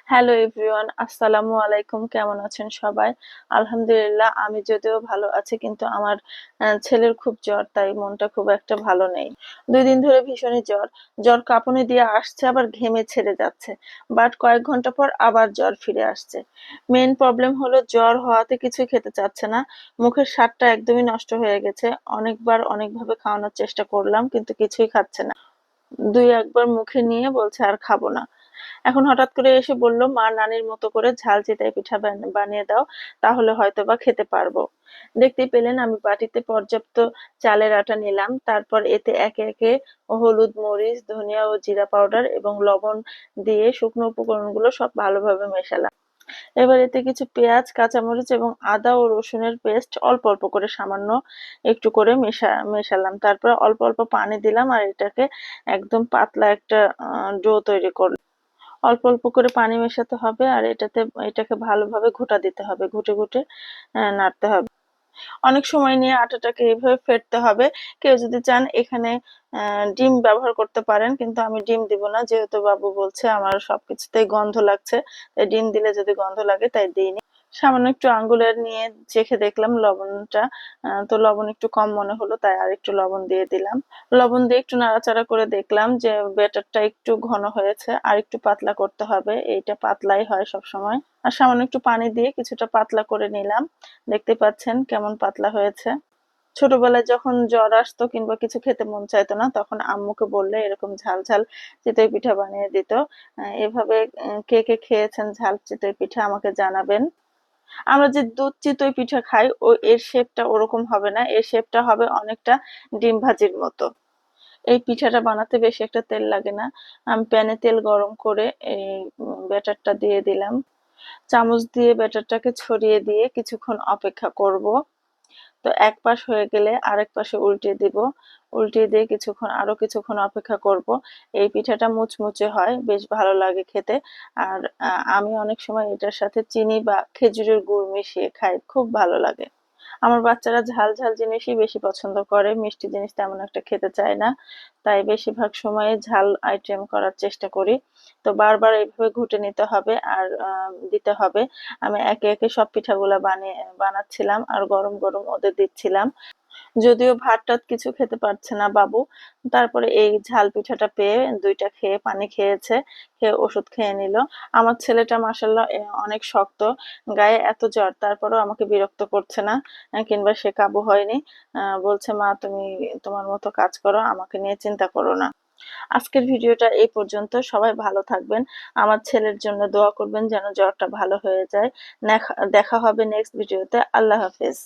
Hello everyone, আসসালামু আলাইকুম। কেমন আছেন সবাই? আলহামদুলিল্লাহ, আমি যদিও ভালো আছি, কিন্তু আমার ছেলের খুব জ্বর, তাই মনটা খুব একটা ভালো নেই। 2 দিন ধরে ভীষণই জ্বর। জ্বর কাঁপুনি দিয়ে আসছে, আবার ঘেমে ছেড়ে যাচ্ছে। বাট কয়েক ঘন্টা পর আবার জ্বর ফিরে আসছে। মেইন প্রবলেম হলো জ্বর হওয়াতে কিছুই খেতে চাচ্ছে না। মুখের স্বাদটা একদমই নষ্ট হয়ে গেছে। অনেকবার অনেকভাবে খাওয়ানোর চেষ্টা করলাম, কিন্তু কিছুই খাচ্ছে না। 2-1 বার মুখে নিয়ে বলছে আর খাবো না। এখন হঠাৎ করে এসে বলল, মা নানির মতো করে ঝাল চিতই পিঠা বানিয়ে দাও, তাহলে হয়তোবা খেতে পারবো। দেখতেই পেলেন আমি বাটিতে পর্যাপ্ত চালের আটা নিলাম, তারপর এতে একে একে হলুদ, মরিচ, ধনিয়া ও জিরা পাউডার এবং লবণ দিয়ে শুকনো উপকরণগুলো সব ভালোভাবে মেশালাম। এবার এতে কিছু পেঁয়াজ, কাঁচামরিচ এবং আদা ও রসুনের পেস্ট অল্প অল্প করে সামান্য একটু করে মেশালাম। তারপর অল্প অল্প পানি দিলাম আর এটাকে একদম পাতলা একটা ডো তৈরি করলাম। অল্প অল্প করে পানি মেশাতে হবে আর এটাকে ভালোভাবে ঘোটা দিতে হবে, ঘুটে ঘুটে নাড়তে হবে। অনেক সময় নিয়ে আটাটাকে এইভাবে ফেটতে হবে। কেউ যদি চান এখানে ডিম ব্যবহার করতে পারেন, কিন্তু আমি ডিম দিব না, যেহেতু বাবু বলছে আমার সবকিছুতেই গন্ধ লাগছে, তাই ডিম দিলে যদি গন্ধ লাগে তাই দিইনি। সামান্য একটু আঙ্গুলের নিয়ে চেখে দেখলাম লবণটা, তো লবণ একটু কম মনে হলো, তাই আর একটু লবণ দিয়ে দিলাম। লবণ দিয়ে একটু নাড়াচাড়া করে দেখলাম যে ব্যাটারটা একটু ঘন হয়েছে, আর একটু পাতলা করতে হবে। এইটা পাতলাই হয় সব সময়। আর সামান্য একটু পানি দিয়ে কিছুটা পাতলা করে নিলাম। দেখতে পাচ্ছেন কেমন পাতলা হয়েছে। ছোটবেলায় যখন জ্বর আসতো কিংবা কিছু খেতে মন চাইতো না, তখন আম্মুকে বললে এরকম ঝাল ঝাল চিতই পিঠা বানিয়ে দিত। এভাবে কে কে খেয়েছেন ঝাল চিতই পিঠা আমাকে জানাবেন। আমরা যে দুধ চিতই পিঠা খাই, এর শেপটা ওরকম হবে না, এর শেপটা হবে অনেকটা ডিম ভাজির মতো। এই পিঠাটা বানাতে বেশি একটা তেল লাগে না। আমি প্যানে তেল গরম করে এই ব্যাটারটা দিয়ে দিলাম। চামচ দিয়ে ব্যাটারটাকে ছড়িয়ে দিয়ে কিছুক্ষণ অপেক্ষা করব। তো এক পাশ হয়ে গেলে আরেক পাশে উল্টে দিব। উল্টিয়ে দিয়ে আরো কিছুক্ষণ অপেক্ষা করব। এই পিঠাটা মুচমুচে হয়, বেশ ভালো লাগে খেতে। আর আমি অনেক সময় এটার সাথে চিনি বা খেজুরের গুড় মিশিয়ে খাই, খুব ভালো লাগে। আমার বাচ্চারা ঝাল ঝাল জিনিসই বেশি পছন্দ করে, মিষ্টি জিনিস তেমন একটা খেতে চায় না। তাই বেশিরভাগ সময়ে ঝাল আইটেম করার চেষ্টা করি। তো বারবার এইভাবে ঘুটে নিতে হবে আর দিতে হবে। আমি একে একে সব পিঠাগুলা বানাচ্ছিলাম আর গরম গরম ওদের দিচ্ছিলাম। যদিও ভাত টাত কিছু খেতে পারছে না বাবু, তারপরে এই ঝাল পিঠাটা পেয়ে 2টা খেয়ে পানি খেয়েছে, খেয়ে ওষুধ খেয়ে নিল। আমার ছেলেটা মাশাআল্লাহ অনেক শক্ত, গায়ে এত জ্বর তারপরেও আমাকে বিরক্ত করছে না, কিংবা সে কাবু হয়নি। বলছে, মা তুমি তোমার মতো কাজ করো, আমাকে নিয়ে চিন্তা করো না। আজকের ভিডিওটা এই পর্যন্ত। সবাই ভালো থাকবেন। আমার ছেলের জন্য দোয়া করবেন যেন জ্বরটা ভালো হয়ে যায়। দেখা হবে নেক্সট ভিডিওতে। আল্লাহ হাফেজ।